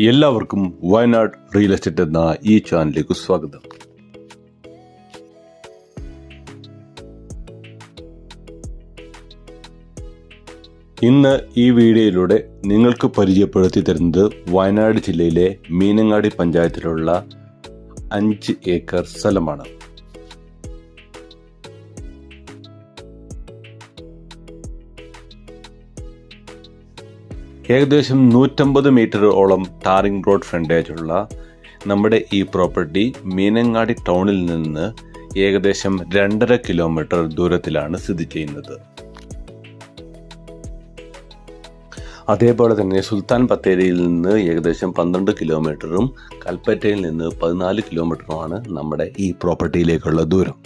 എല്ലാവർക്കും Wayanad real estate എന്ന ഈ ചാനലിലേക്ക് സ്വാഗതം. ഇന്ന് ഈ വീഡിയോയിലൂടെ നിങ്ങൾക്ക് പരിചയപ്പെടുത്തി തരുന്നത് വയനാട് ജില്ലയിലെ മീനങ്ങാടി പഞ്ചായത്തിലുള്ള 5 ഏക്കർ സ്ഥലമാണ്. ഏകദേശം 150 മീറ്ററോളം ടാറിംഗ് റോഡ് ഫ്രണ്ടേജ് ഉള്ള നമ്മുടെ ഈ പ്രോപ്പർട്ടി മീനങ്ങാടി ടൗണിൽ നിന്ന് ഏകദേശം 2.5 കിലോമീറ്റർ ദൂരത്തിലാണ് സ്ഥിതി ചെയ്യുന്നത്. അതേപോലെ തന്നെ സുൽത്താൻ ബത്തേരിയിൽ നിന്ന് ഏകദേശം 12 കിലോമീറ്ററും കൽപ്പറ്റയിൽ നിന്ന് 14 കിലോമീറ്ററുമാണ് നമ്മുടെ ഈ പ്രോപ്പർട്ടിയിലേക്കുള്ള ദൂരം.